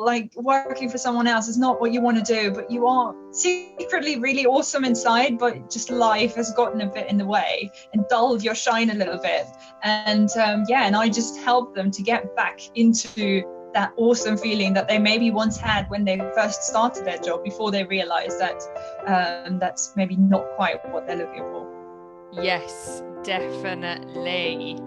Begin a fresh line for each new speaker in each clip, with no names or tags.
like working for someone else is not what you want to do, but you are secretly really awesome inside, but just life has gotten a bit in the way and dulled your shine a little bit. And and I just help them to get back into that awesome feeling that they maybe once had when they first started their job, before they realized that that's maybe not quite what they're looking for.
Yes, definitely.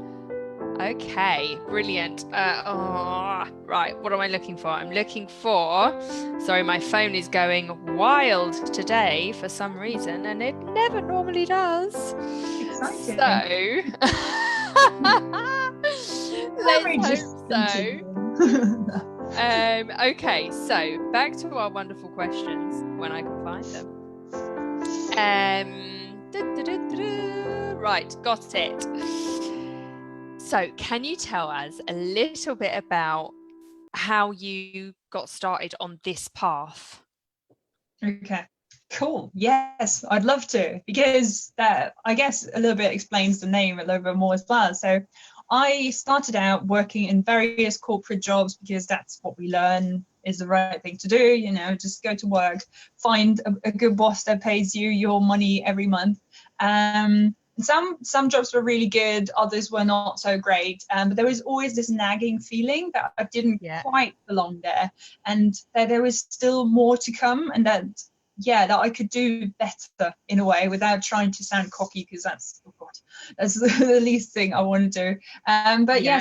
Okay, brilliant. Right, what am I looking for? I'm looking for, sorry, my phone is going wild today for some reason, and it never normally does.
Exciting.
So, let's hope so. Okay, so back to our wonderful questions when I can find them. Right, got it. So can you tell us a little bit about how you got started on this path?
Okay, cool. Yes, I'd love to, because that, I guess, a little bit explains the name a little bit more as well. So I started out working in various corporate jobs because that's what we learn is the right thing to do, you know, just go to work, find a good boss that pays you your money every month. Some jobs were really good, others were not so great, but there was always this nagging feeling that I didn't quite belong there, and that there was still more to come, and that I could do better in a way without trying to sound cocky, because that's the least thing I want to do.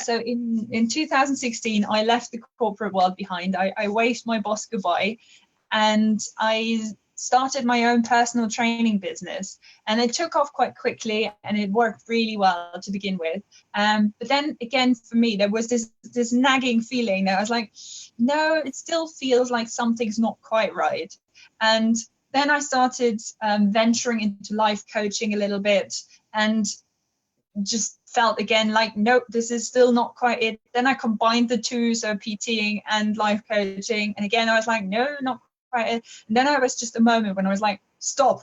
So in 2016 I left the corporate world behind. I waved my boss goodbye, and I started my own personal training business, and it took off quite quickly and it worked really well to begin with. But then again, for me, there was this nagging feeling that I was like, no, it still feels like something's not quite right. And then I started venturing into life coaching a little bit, and just felt again like, nope, this is still not quite it. Then I combined the two, so PTing and life coaching, and again I was like, no, not quite it. And then I was just a moment when I was like, stop,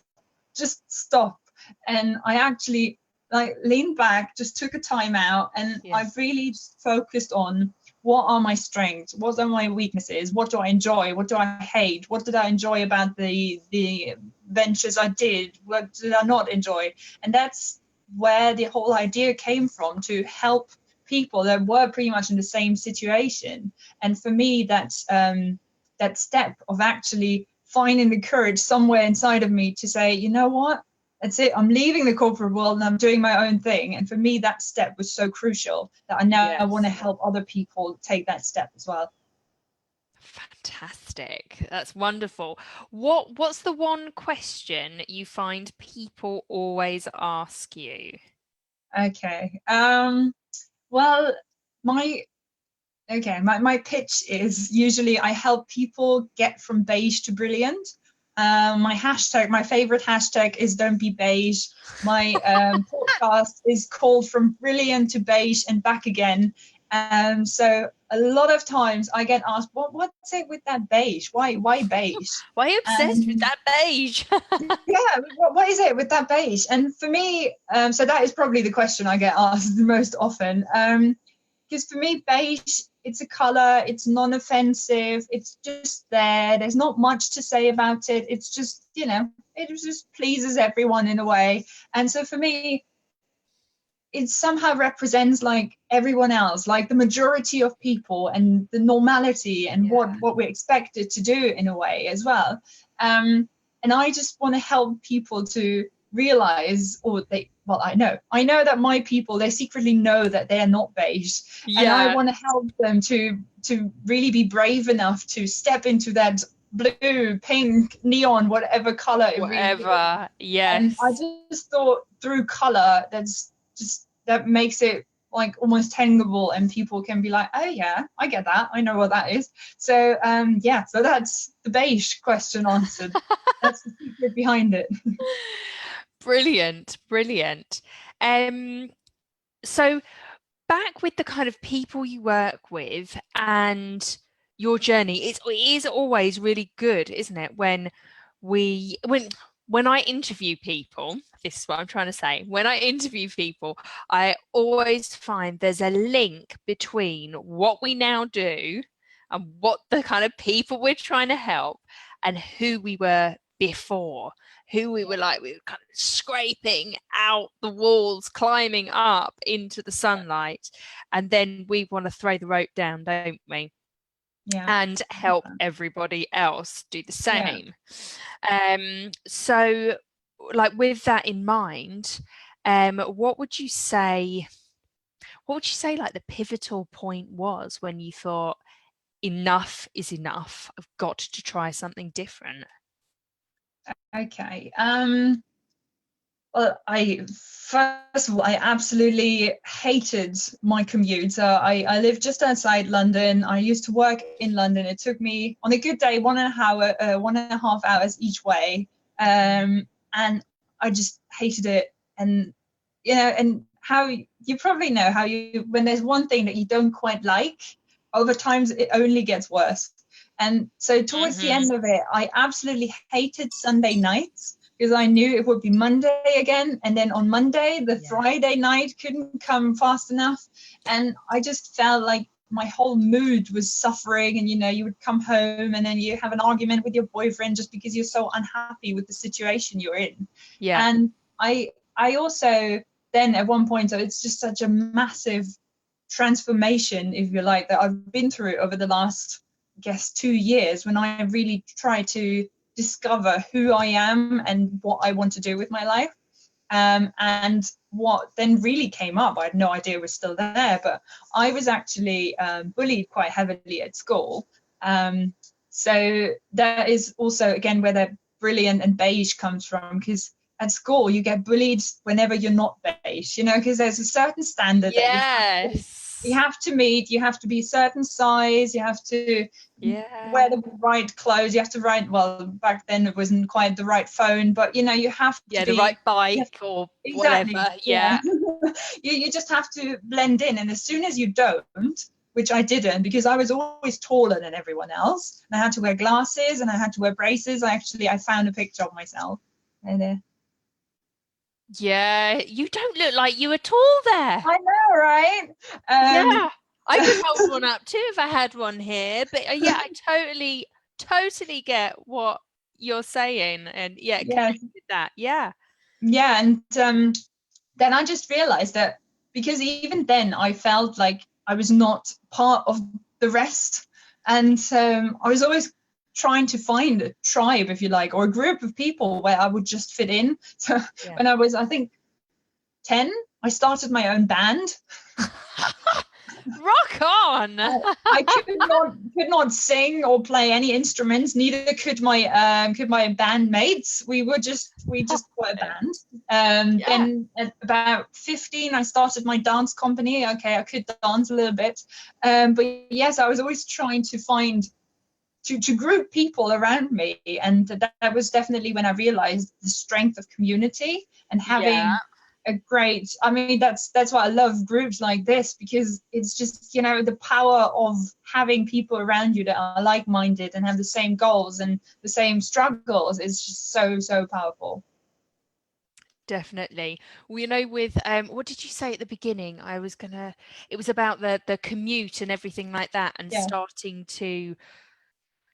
just stop. And I actually like leaned back, just took a time out, and I really just focused on, what are my strengths, what are my weaknesses, what do I enjoy, what do I hate, what did I enjoy about the ventures I did, what did I not enjoy. And that's where the whole idea came from, to help people that were pretty much in the same situation. And for me, that's that step of actually finding the courage somewhere inside of me to say, you know what, that's it, I'm leaving the corporate world and I'm doing my own thing. And for me, that step was so crucial that I now want to help other people take that step as well.
Fantastic. That's wonderful. What's the one question you find people always ask you?
Okay. Well, my pitch is usually I help people get from beige to brilliant. My favorite hashtag is don't be beige. My podcast is called From Brilliant to Beige and Back Again. So a lot of times I get asked, what's it with that beige? Why beige?
Why are you obsessed with that beige?
What is it with that beige? And for me, so that is probably the question I get asked the most often. Because for me, beige, it's a color, it's non-offensive, it's just there. There's not much to say about it. It's just, it just pleases everyone in a way. And so for me, it somehow represents like everyone else, like the majority of people, and the normality and what we're expected to do in a way as well. And I just want to help people to realize, I know that my people, they secretly know that they are not beige. And I want to help them to really be brave enough to step into that blue, pink, neon, whatever color it really is.
Yes.
And I just thought through color, that makes it like almost tangible, and people can be like, oh yeah, I get that, I know what that is. So so that's the beige question answered. That's the secret behind it.
Brilliant. So back with the kind of people you work with and your journey, it is always really good, isn't it, when I interview people, this is what I'm trying to say, when I interview people, I always find there's a link between what we now do and what the kind of people we're trying to help and who we were before, who we were like, we were kind of scraping out the walls, climbing up into the sunlight, and then we want to throw the rope down, don't we? And help everybody else do the same. So like with that in mind, what would you say like the pivotal point was when you thought enough is enough, I've got to try something different?
Okay. Well, first of all, I absolutely hated my commute. So I live just outside London. I used to work in London. It took me, on a good day, 1.5 hours each way. And I just hated it. And, you know, and how you probably know how when there's one thing that you don't quite like, over time it only gets worse. And so towards the end of it, I absolutely hated Sunday nights, because I knew it would be Monday again. And then on Monday, the Friday night couldn't come fast enough. And I just felt like my whole mood was suffering. And, you know, you would come home and then you have an argument with your boyfriend just because you're so unhappy with the situation you're in. Yeah. And I also then at one point, so it's just such a massive transformation, if you like, that I've been through over the last, I guess, 2 years, when I really try to discover who I am and what I want to do with my life. And what then really came up, I had no idea was still there, but I was actually bullied quite heavily at school. So that is also, again, where that brilliant and beige comes from, because at school you get bullied whenever you're not beige, you know, because there's a certain standard that you have to meet. You have to be a certain size, you have to wear the right clothes, you have to ride, well, back then it wasn't quite the right phone, but you know, you have to
the right bike or whatever.
You just have to blend in, and as soon as you don't, which I didn't, because I was always taller than everyone else, and I had to wear glasses and I had to wear braces. I found a picture of myself and
yeah, you don't look like you were tall there.
I know, right?
Yeah, I could hold one up too if I had one here. But yeah, I totally get what you're saying, and connected that. Yeah,
and then I just realized that, because even then I felt like I was not part of the rest, and I was always trying to find a tribe, if you like, or a group of people where I would just fit in. So when I was, I think, 10, I started my own band.
Rock on!
I could not sing or play any instruments. Neither could my bandmates. We just were a band. Then at about 15, I started my dance company. Okay, I could dance a little bit, but yes, I was always trying to find to group people around me, and that was definitely when I realized the strength of community and having a great, I mean, that's why I love groups like this, because it's just, you know, the power of having people around you that are like-minded and have the same goals and the same struggles is just so powerful.
Definitely. Well, you know, with what did you say at the beginning? It was about the commute and everything like that, and starting to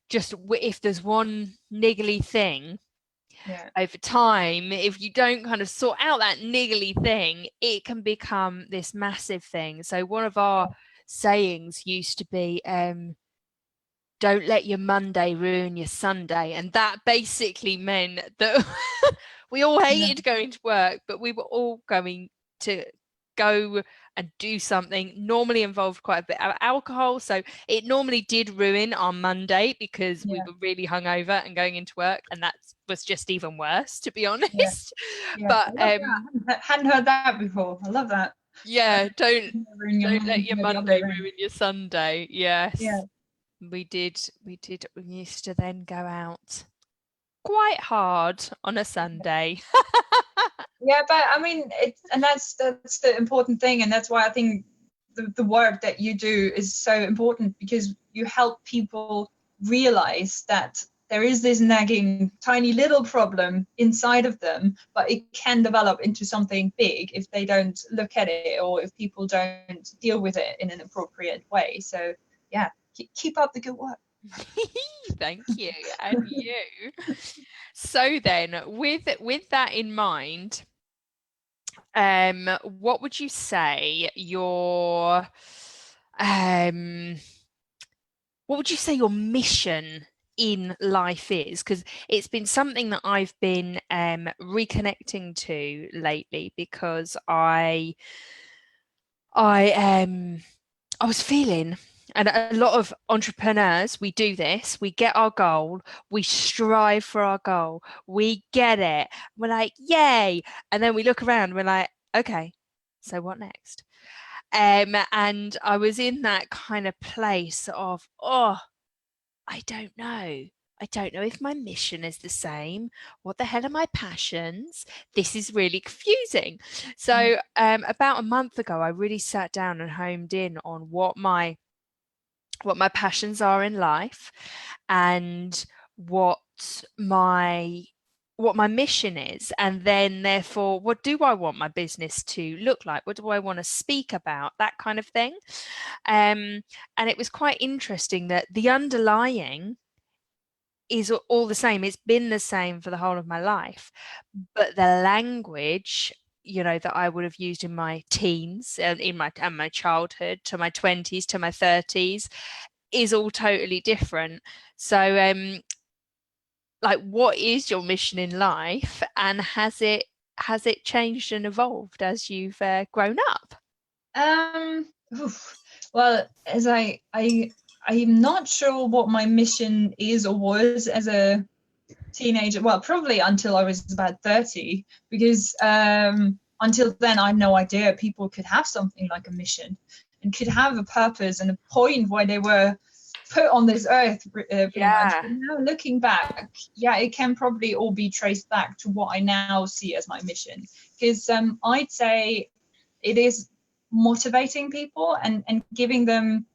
just, if there's one niggly thing over time, if you don't kind of sort out that niggly thing, it can become this massive thing. So one of our sayings used to be, don't let your Monday ruin your Sunday. And that basically meant that we all hated going to work, but we were all going to go and do something, normally involved quite a bit of alcohol. So it normally did ruin our Monday, because we were really hungover and going into work, and that was just even worse, to be honest. But
I hadn't heard that before. I love that.
Don't let your Monday ruin your Sunday. Yes. We used to then go out quite hard on a Sunday.
But I mean, that's the important thing, and that's why I think the work that you do is so important, because you help people realize that there is this nagging tiny little problem inside of them, but it can develop into something big if they don't look at it, or if people don't deal with it in an appropriate way. So keep up the good work.
Thank you. And you. So then, with that in mind, what would you say your mission in life is? Because it's been something that I've been reconnecting to lately, because I was feeling, and a lot of entrepreneurs, we do this, we get our goal, we strive for our goal, we get it, we're like, yay, and then we look around, we're like, okay, so what next? And I was in that kind of place of, I don't know. I don't know if my mission is the same. What the hell are my passions? This is really confusing. So about a month ago, I really sat down and homed in on what my passions are in life, and what my mission is, and then therefore what do I want my business to look like, what do I want to speak about, that kind of thing. And it was quite interesting that the underlying is all the same. It's been the same for the whole of my life, but the language, that I would have used in my teens and in my childhood, to my 20s, to my 30s, is all totally different. So like, what is your mission in life, and has it changed and evolved as you've grown up?
Well, as I'm not sure what my mission is or was as a teenager. Well, probably until I was about 30, because until then I had no idea people could have something like a mission and could have a purpose and a point why they were put on this earth, pretty much. But now looking back, it can probably all be traced back to what I now see as my mission, because I'd say it is motivating people and giving them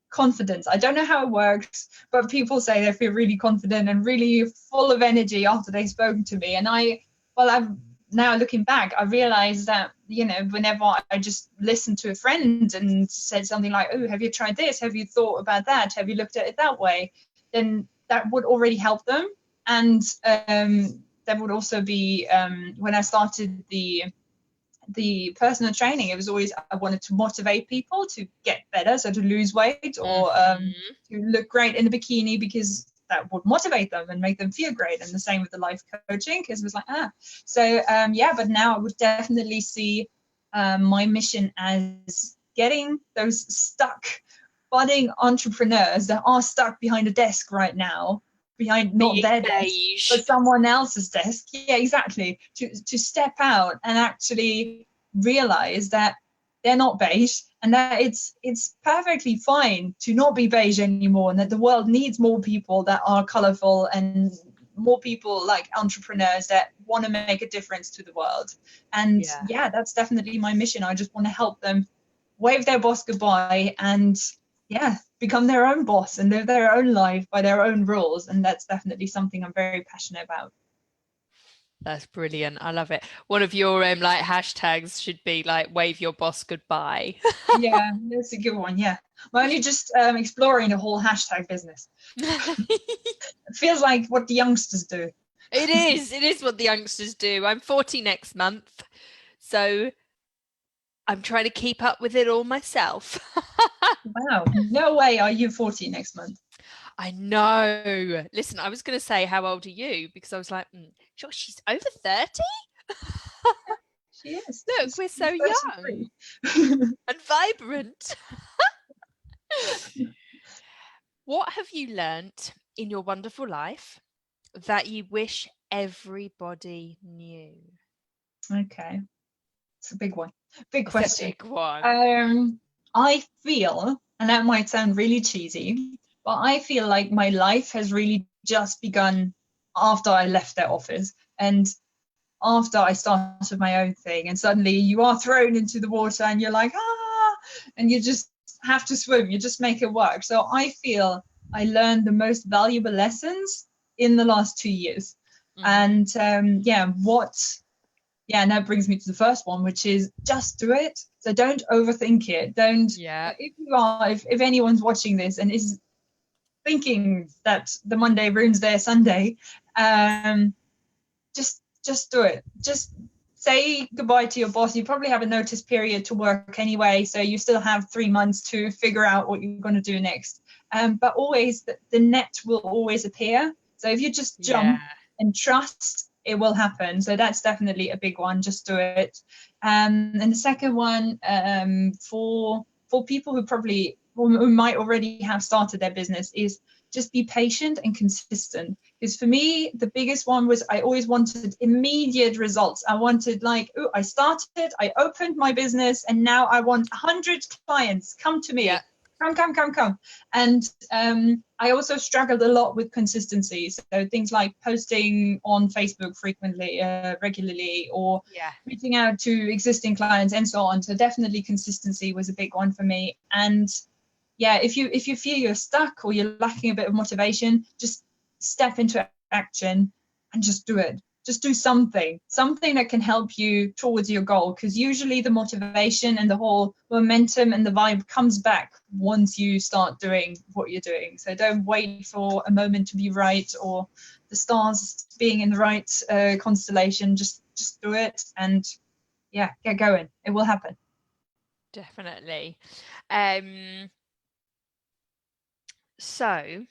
confidence. I don't know how it works, but people say they feel really confident and really full of energy after they've spoken to me. And I'm now looking back, I realized that, whenever I just listened to a friend and said something like, oh, have you tried this? Have you thought about that? Have you looked at it that way? Then that would already help them. And that would also be, when I started the personal training, it was always, I wanted to motivate people to get better, so to lose weight or to look great in a bikini, because that would motivate them and make them feel great. And the same with the life coaching, because it was like but now I would definitely see my mission as getting those stuck budding entrepreneurs that are stuck behind a desk right now, behind not their desk but someone else's desk, exactly, to step out and actually realize that they're not beige, and that it's perfectly fine to not be beige anymore, and that the world needs more people that are colorful and more people like entrepreneurs that want to make a difference to the world. And that's definitely my mission. I just want to help them wave their boss goodbye and become their own boss and live their own life by their own rules. And that's definitely something I'm very passionate about.
That's brilliant. I love it. One of your like hashtags should be like, wave your boss goodbye.
Yeah, that's a good one. Yeah, I'm only just exploring the whole hashtag business. It feels like what the youngsters do.
It is what the youngsters do. I'm 40 next month, so I'm trying to keep up with it all myself.
Wow, no way are you 40 next month.
I know. Listen, I was going to say, how old are you? Because I was like, sure, she's over 30?
She is.
Look, we're so young and vibrant. What have you learnt in your wonderful life that you wish everybody knew?
Okay. It's a big one. Big question.
It's a big one.
I feel, and that might sound really cheesy, but I feel like my life has really just begun after I left that office and after I started my own thing. And suddenly you are thrown into the water and you're like, and you just have to swim. You just make it work. So I feel I learned the most valuable lessons in the last 2 years. And what yeah, and that brings me to the first one, which is just do it. So don't overthink it. Don't, if anyone's watching this and is thinking that the Monday ruins their Sunday, just do it. Just say goodbye to your boss. You probably have a notice period to work anyway, so you still have 3 months to figure out what you're going to do next. But always, the net will always appear. So if you just jump and trust, it will happen. So that's definitely a big one. Just do it. And the second one, for people who might already have started their business, is just be patient and consistent. Because for me, the biggest one was I always wanted immediate results. I wanted I started, I opened my business, and now I want 100 clients. Come to me. Yeah. Come. And I also struggled a lot with consistency. So things like posting on Facebook frequently, regularly, or reaching out to existing clients and so on. So definitely consistency was a big one for me. And yeah, if you feel you're stuck or you're lacking a bit of motivation, just step into action and just do it. Just do something that can help you towards your goal, because usually the motivation and the whole momentum and the vibe comes back once you start doing what you're doing. So don't wait for a moment to be right or the stars being in the right constellation. Just do it and get going. It will happen.
Definitely. So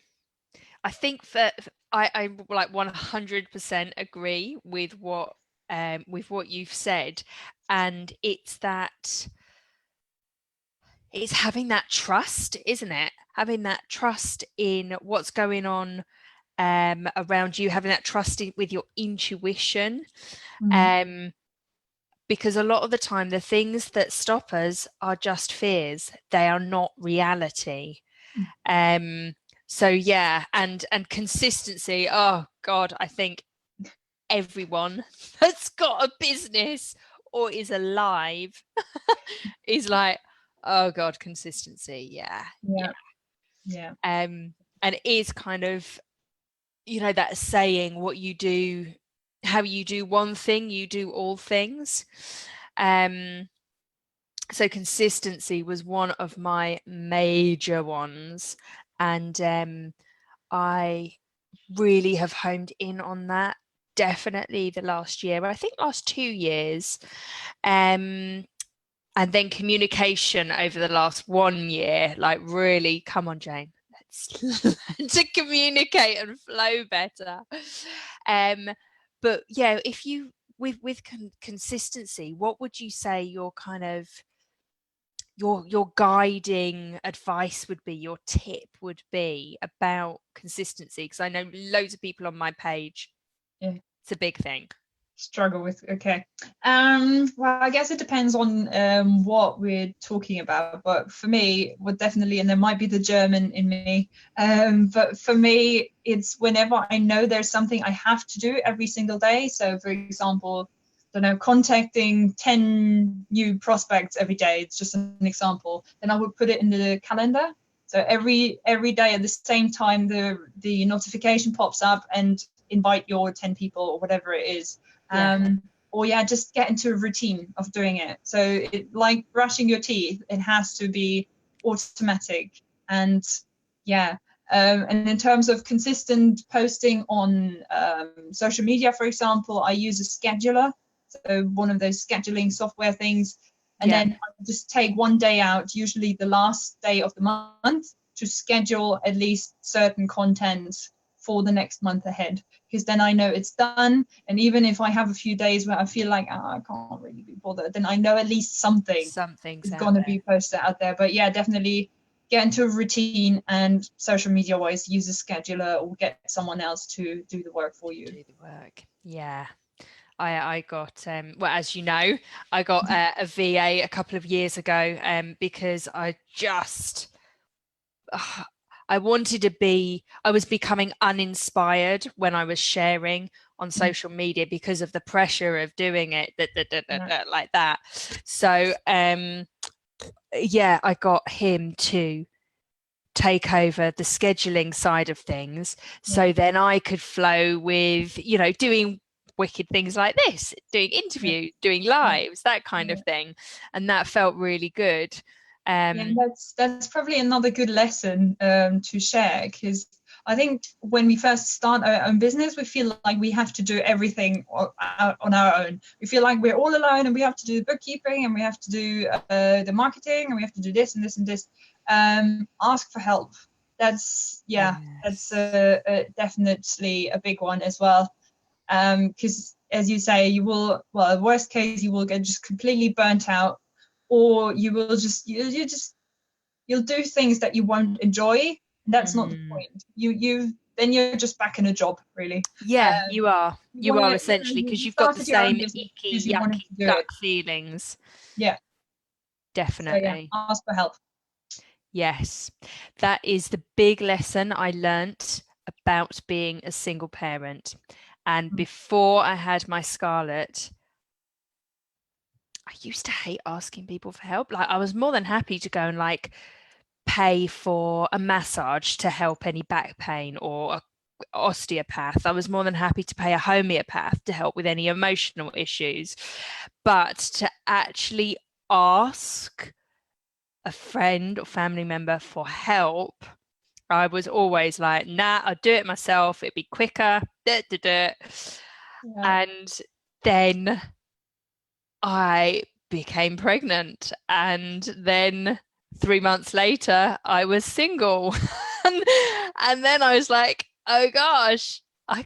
I think that I like 100% agree with what you've said, and it's having that trust, isn't it? Having that trust in what's going on around you, having that trust with your intuition, because a lot of the time the things that stop us are just fears. They are not reality. So yeah, and consistency. Oh God, I think everyone that's got a business or is alive is like, oh God, consistency. Yeah. And it is kind of, that saying, what you do, how you do one thing, you do all things. So consistency was one of my major ones, and I really have honed in on that definitely the last year, I think last 2 years, and then communication over the last 1 year, like really, come on Jane, let's learn to communicate and flow better. But yeah, if you with consistency, what would you say your kind of your guiding advice would be, your tip would be about consistency? Because I know loads of people on my page, it's a big thing,
struggle with. Well, I guess it depends on what we're talking about, but for me, well, definitely, and there might be the German in me, but for me, it's whenever I know there's something I have to do every single day. So for example, I don't know, contacting 10 new prospects every day, it's just an example, then I would put it in the calendar. So every day at the same time, the notification pops up and invite your 10 people or whatever it is. Just get into a routine of doing it. So it, like brushing your teeth, it has to be automatic. And and in terms of consistent posting on social media, for example, I use a scheduler. So one of those scheduling software things. And then I just take 1 day out, usually the last day of the month, to schedule at least certain content for the next month ahead, because then I know it's done. And even if I have a few days where I feel like I can't really be bothered, then I know at least something's going to be posted out there. But yeah, definitely get into a routine, and social media wise, use a scheduler or get someone else to do the work for you.
Do the work. I got as you know, I got a VA a couple of years ago, because I was becoming uninspired when I was sharing on social media because of the pressure of doing it like that. So I got him to take over the scheduling side of things, so then I could flow with doing wicked things like this, doing interviews, doing lives, that kind of thing. And that felt really good.
That's probably another good lesson to share, because I think when we first start our own business, we feel like we have to do everything on our own. We feel like we're all alone, and we have to do the bookkeeping, and we have to do the marketing, and we have to do this and this and this. Ask for help. That's definitely a big one as well. Because as you say, you will, well, worst case, you will get just completely burnt out, or you will just you'll do things that you won't enjoy. That's not the point. Then you're just back in a job, really.
You are essentially, because you've got the same icky yucky gut feelings. Definitely.
So, ask for help.
Yes, that is the big lesson I learnt about being a single parent. And before I had my Scarlett, I used to hate asking people for help. Like, I was more than happy to go and like pay for a massage to help any back pain, or a osteopath. I was more than happy to pay a homeopath to help with any emotional issues. But to actually ask a friend or family member for help, I was always like, nah, I'll do it myself. It'd be quicker. And then I became pregnant, and then 3 months later I was single. and then I was like, oh gosh, I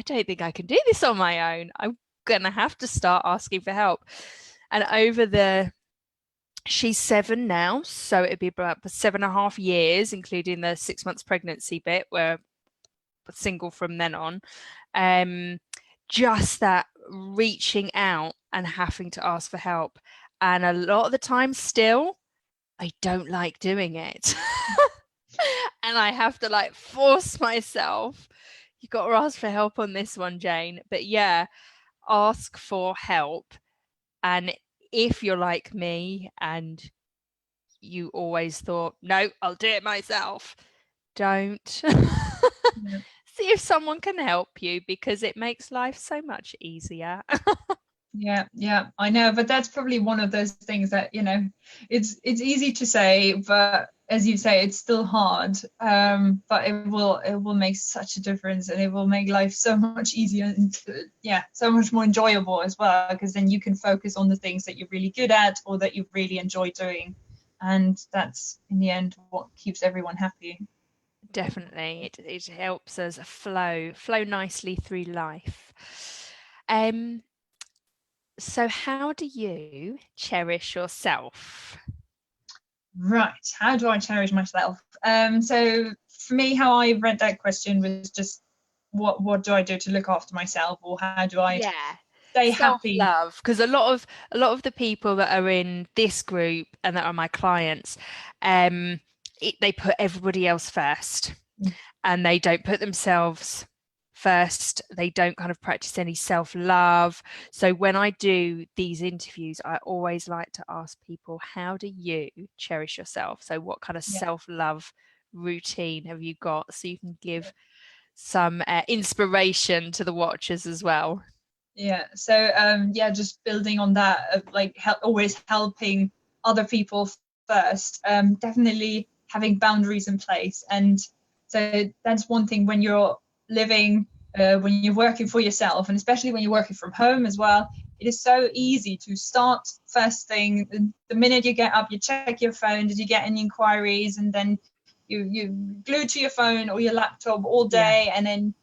don't think I can do this on my own. I'm gonna have to start asking for help. And she's 7 now, so it'd be about 7.5 years, including the 6 months pregnancy bit, where single from then on. Just that reaching out and having to ask for help, and a lot of the time still I don't like doing it. And I have to like force myself, you've got to ask for help on this one, Jane. But yeah, ask for help. And if you're like me and you always thought, no, I'll do it myself, don't. See if someone can help you, because it makes life so much easier.
Yeah, I know, but that's probably one of those things that, it's easy to say, but as you say, it's still hard. But it will make such a difference, and it will make life so much easier, and so much more enjoyable as well, because then you can focus on the things that you're really good at or that you really enjoy doing, and that's in the end what keeps everyone happy.
Definitely, it helps us flow nicely through life. So how do you cherish yourself?
Right, how do I cherish myself? So for me, how I read that question was just, what do I do to look after myself, or how do I stay happy?
Self-love, because a lot of the people that are in this group and that are my clients, they put everybody else first, and they don't put themselves first. They don't kind of practice any self-love. So when I do these interviews, I always like to ask people, how do you cherish yourself? So what kind of self-love routine have you got, so you can give some inspiration to the watchers as well?
So just building on that, always helping other people first, definitely having boundaries in place. And so that's one thing when you're living, when you're working for yourself, and especially when you're working from home as well, it is so easy to start first thing. The minute you get up, you check your phone, did you get any inquiries, and then you glued to your phone or your laptop all day, and then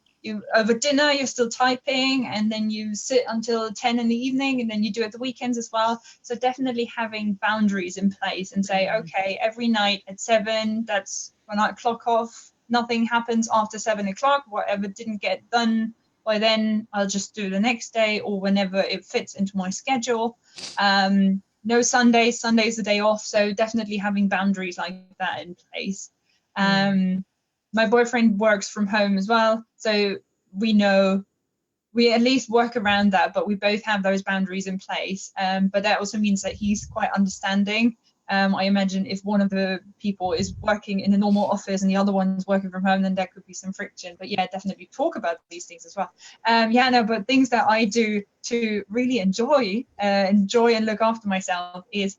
over dinner you're still typing, and then you sit until 10 in the evening, and then you do it the weekends as well. So definitely having boundaries in place and say, okay, every night at 7, that's when I clock off. Nothing happens after 7 o'clock. Whatever didn't get done by then, I'll just do the next day, or whenever it fits into my schedule. No Sundays. Sunday's the day off. So definitely having boundaries like that in place. My boyfriend works from home as well, so we at least work around that, but we both have those boundaries in place. But that also means that he's quite understanding. I imagine if one of the people is working in a normal office and the other one's working from home, then there could be some friction. But yeah, definitely talk about these things as well. But things that I do to really enjoy and look after myself is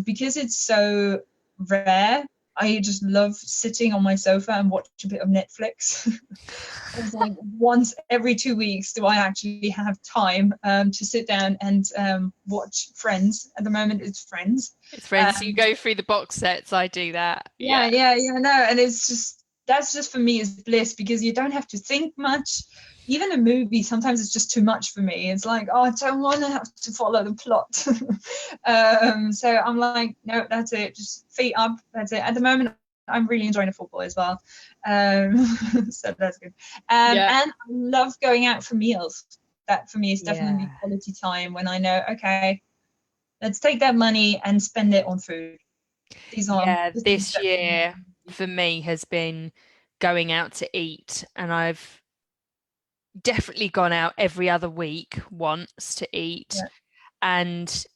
because it's so rare. I just love sitting on my sofa and watch a bit of Netflix. It's like once every 2 weeks do I actually have time to sit down and watch Friends. At the moment, it's Friends.
It's Friends. So you go through the box sets. I do that.
Yeah. No, and that's just for me is bliss, because you don't have to think much. Even a movie, sometimes it's just too much for me. It's like, oh, I don't want to have to follow the plot. So I'm like, no, that's it. Just feet up. That's it. At the moment, I'm really enjoying the football as well. So that's good. And I love going out for meals. That for me is definitely quality time when I know, okay, let's take that money and spend it on food.
This year for me has been going out to eat, and I've definitely gone out every other week once to eat. And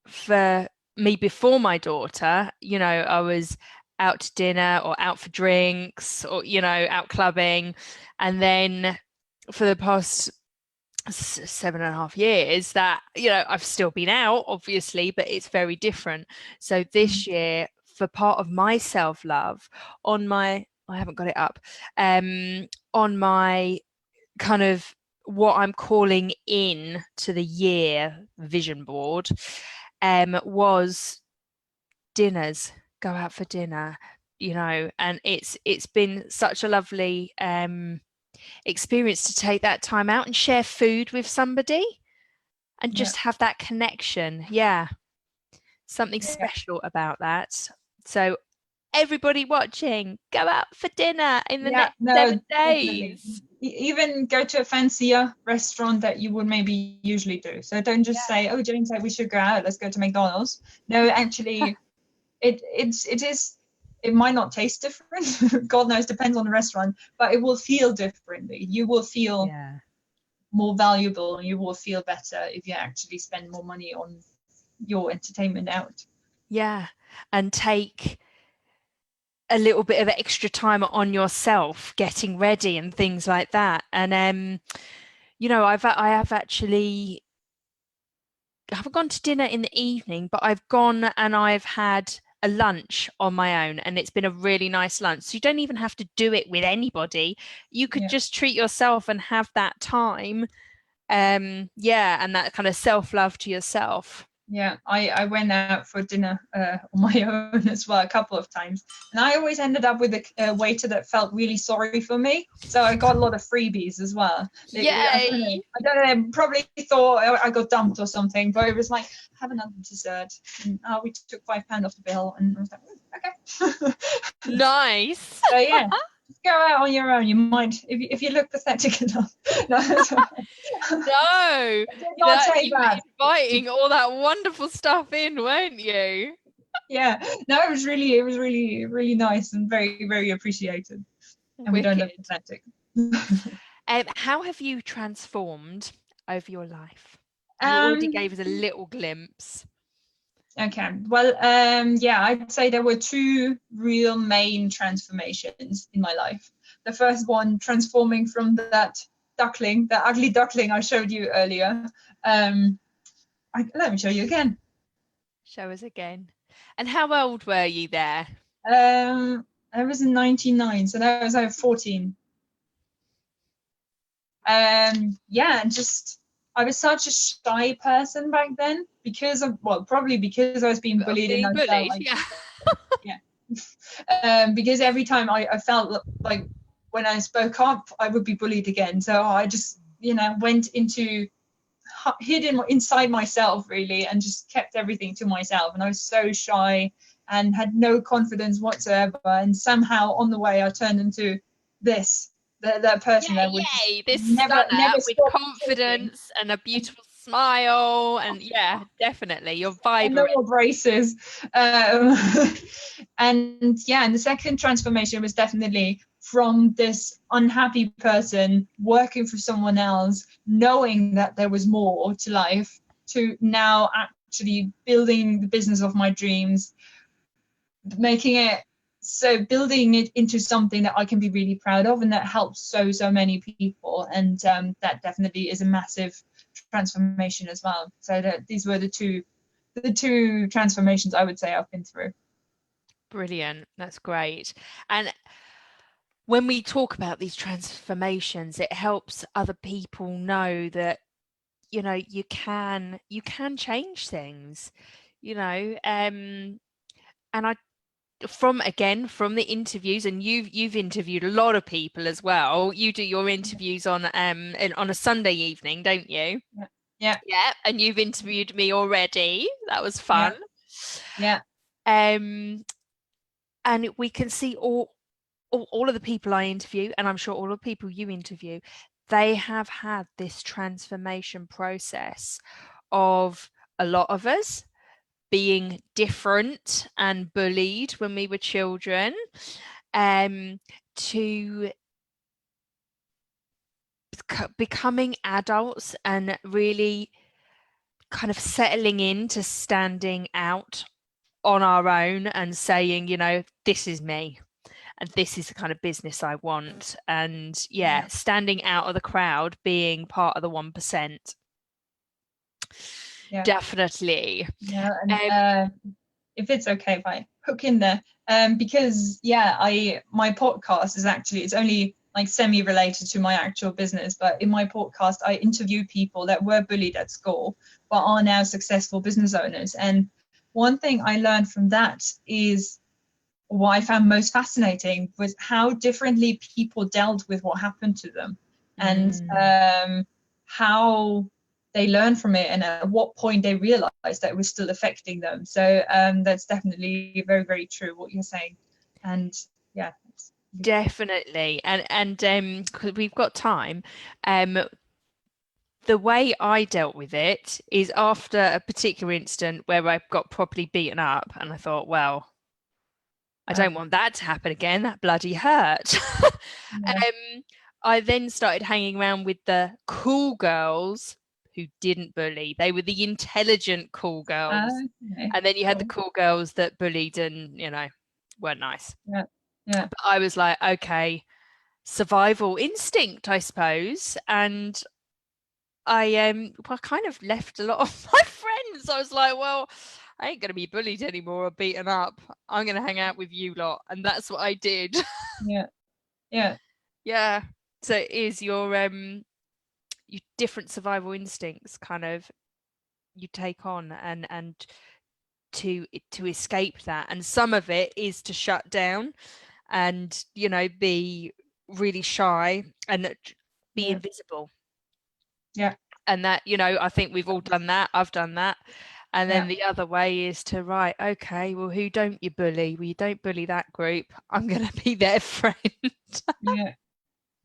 for me, before my daughter, I was out to dinner or out for drinks or out clubbing. And then for the past 7.5 years that I've still been out, obviously, but it's very different. So this year, for part of my self-love, I haven't got it up, on my kind of what I'm calling in to the year vision board, was dinners. Go out for dinner, and it's been such a lovely experience to take that time out and share food with somebody and just have that connection. Something special about that. So everybody watching, go out for dinner in the next 7 days.
Even go to a fancier restaurant that you would maybe usually do. So don't just say, oh, Jane said we should go out, let's go to McDonald's. No, actually it might not taste different. God knows, depends on the restaurant, but it will feel differently. You will feel more valuable, and you will feel better if you actually spend more money on your entertainment out.
And take a little bit of extra time on yourself, getting ready and things like that. And I haven't gone to dinner in the evening, but I've gone and I've had a lunch on my own, and it's been a really nice lunch. So you don't even have to do it with anybody. You could just treat yourself and have that time. And that kind of self-love to yourself.
I went out for dinner on my own as well a couple of times, and I always ended up with a waiter that felt really sorry for me, so I got a lot of freebies as well. I don't know, they probably thought I got dumped or something, but it was like, have another dessert, and we took £5 off the bill, and I was like, okay.
Nice.
So go out on your own. You might, if you look pathetic enough.
No, you were inviting all that wonderful stuff in, weren't you?
No, it was really, really nice and very, very appreciated. And we don't look pathetic.
How have you transformed over your life? You already gave us a little glimpse.
Okay, well, I'd say there were two real main transformations in my life. The first one, transforming from that ugly duckling I showed you earlier. Let me show you again.
Show us again. And how old were you there?
I was in 99, so that was 14. And just, I was such a shy person back then probably because I was being bullied. Because every time I felt like when I spoke up, I would be bullied again. So I just, went hid inside myself really, and just kept everything to myself. And I was so shy and had no confidence whatsoever. And somehow on the way, I turned into that person that would never
with confidence and a beautiful smile, and definitely you're vibrant.
No more braces. And the second transformation was definitely from this unhappy person working for someone else, knowing that there was more to life, to now actually building the business of my dreams, building it into something that I can be really proud of, and that helps so many people. And that definitely is a massive transformation as well. So that these were the two transformations I would say I've been through.
Brilliant. That's great. And when we talk about these transformations, it helps other people know that, you know, you can change things, you know. And I, from the interviews, and you've interviewed a lot of people as well. You do your interviews on a Sunday evening, don't you?
Yeah.
And you've interviewed me already. That was fun.
Yeah.
And we can see all of the people I interview, and I'm sure all of the people you interview, they have had this transformation process of a lot of us being different and bullied when we were children, to becoming adults and really kind of settling into standing out on our own and saying, you know, this is me and this is the kind of business I want. And standing out of the crowd, being part of the 1%. Definitely.
And if it's okay if I hook in there, because my podcast is actually, it's only like semi-related to my actual business, but in my podcast I interview people that were bullied at school but are now successful business owners. And one thing I learned from that is, what I found most fascinating was how differently people dealt with what happened to them, and how they learned from it, and at what point they realized that it was still affecting them. So that's definitely very, very true what you're saying. And
definitely. And because we've got time, the way I dealt with it is after a particular incident where I got properly beaten up, and I thought, well, I don't want that to happen again. That bloody hurt. I then started hanging around with the cool girls who didn't bully. They were the intelligent cool girls. And then you had the cool girls that bullied and, you know, weren't nice. But I was like, okay, survival instinct, I suppose. And I kind of left a lot of my friends. I was like, well, I ain't going to be bullied anymore or beaten up. I'm going to hang out with you lot. And that's what I did. Yeah. So it is your different survival instincts kind of you take on and to escape that. And some of it is to shut down and, you know, be really shy and be invisible. And that, you know, I think we've all done that. I've done that. And then the other way is to, right, okay, well, who don't you bully? Well, you don't bully that group. I'm going to be their friend.
No,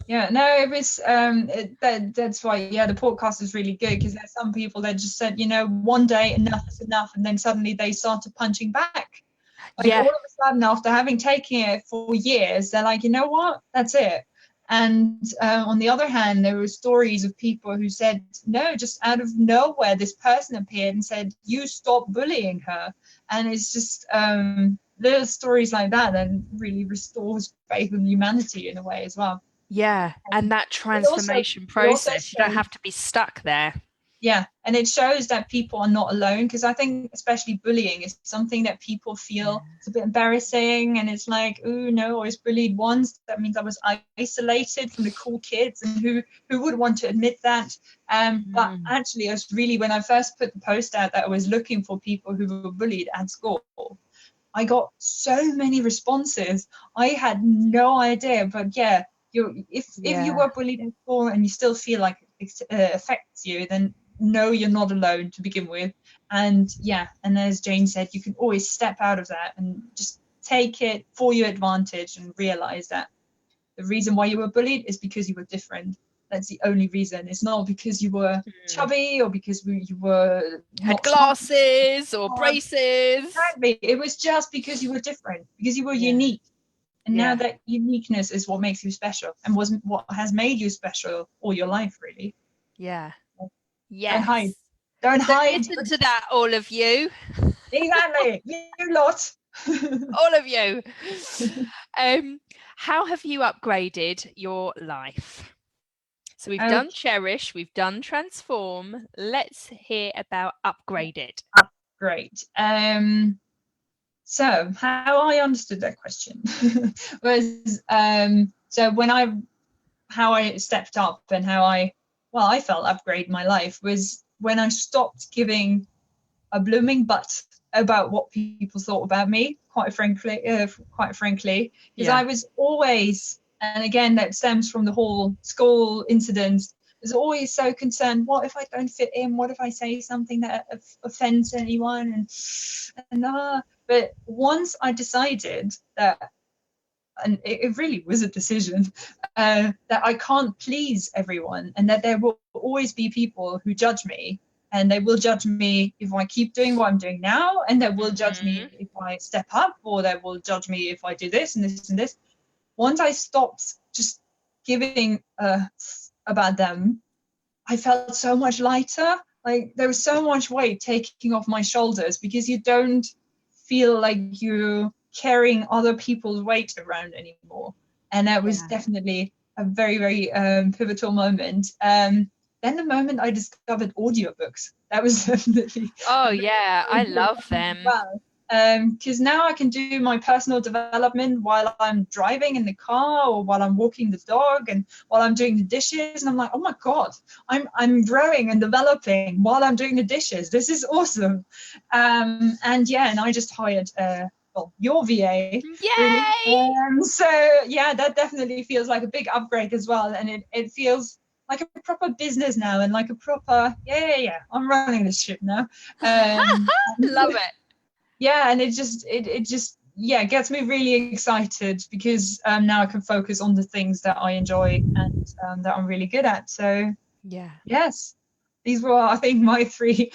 it was that's why the podcast is really good, because there's some people that just said, you know, one day enough is enough, and then suddenly they started punching back. Like all of a sudden, after having taken it for years, they're like, you know what, that's it. And on the other hand, there were stories of people who said, no, just out of nowhere, this person appeared and said, you stop bullying her. And it's just little stories like that really restores faith in humanity in a way as well.
Yeah, and that transformation process, you don't have to be stuck there.
Yeah, and it shows that people are not alone, because I think especially bullying is something that people feel it's a bit embarrassing, and it's like, oh no, I was bullied once, that means I was isolated from the cool kids, and who would want to admit that? But actually, I was really, when I first put the post out that I was looking for people who were bullied at school, I got so many responses. I had no idea, but if you were bullied at school and you still feel like it affects you, then no, you're not alone to begin with. And as Jane said, you can always step out of that and just take it for your advantage and realize that the reason why you were bullied is because you were different. That's the only reason. It's not because you were chubby or because you were
had glasses or braces.
Exactly. It was just because you were different, because you were unique. And now that uniqueness is what makes you special, and wasn't what has made you special all your life, really.
Yeah.
Don't hide. Don't
So
hide.
listen to that, all of you.
Exactly, you lot.
All of you. How have you upgraded your life? So we've done Cherish, we've done Transform. Let's hear about upgraded.
Great. So how I understood that question was so how I stepped up and how I felt upgrade my life was when I stopped giving a blooming butt about what people thought about me, quite frankly, because I was always, and again that stems from the whole school incident, was always so concerned, what if I don't fit in, what if I say something that offends anyone, but once I decided that, and it really was a decision, that I can't please everyone and that there will always be people who judge me, and they will judge me if I keep doing what I'm doing now, and they will judge me if I step up, or they will judge me if I do this and this and this. Once I stopped just giving about them, I felt so much lighter. Like there was so much weight taking off my shoulders, because you don't feel like you're carrying other people's weight around anymore. And that was definitely a very, very pivotal moment. Then the moment I discovered audiobooks, that was definitely
I love them.
Well, because now I can do my personal development while I'm driving in the car, or while I'm walking the dog, and while I'm doing the dishes, and I'm like, oh my god, I'm growing and developing while I'm doing the dishes. This is awesome. And I just hired your VA.
Yay!
Really. So that definitely feels like a big upgrade as well, and it feels like a proper business now, and like a proper I'm running this ship now.
Love it.
And it just gets me really excited, because now I can focus on the things that I enjoy and that I'm really good at. So yes, these were, I think, my three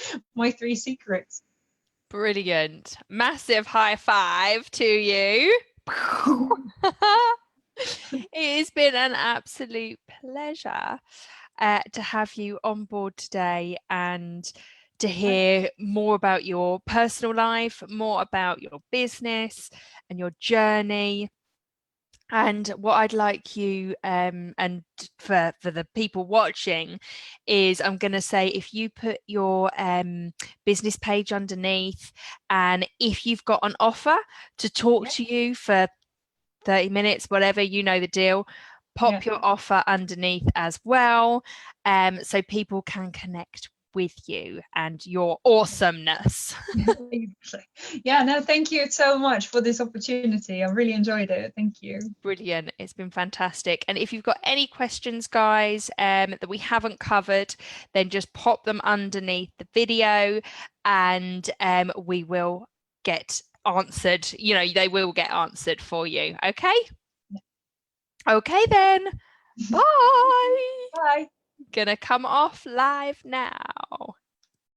secrets.
Brilliant. Massive high five to you. It has been an absolute pleasure to have you on board today, and to hear more about your personal life, more about your business and your journey. And what I'd like you, and for the people watching, is I'm going to say, if you put your business page underneath, and if you've got an offer to talk to you for 30 minutes, whatever, you know the deal, pop your offer underneath as well, so people can connect with you and your awesomeness.
Thank you so much for this opportunity. I really enjoyed it. Thank you.
Brilliant. It's been fantastic. And if you've got any questions, guys, that we haven't covered, then just pop them underneath the video, and we will get answered. They will get answered for you. Okay? Okay then. Bye.
Bye.
Gonna come off live now.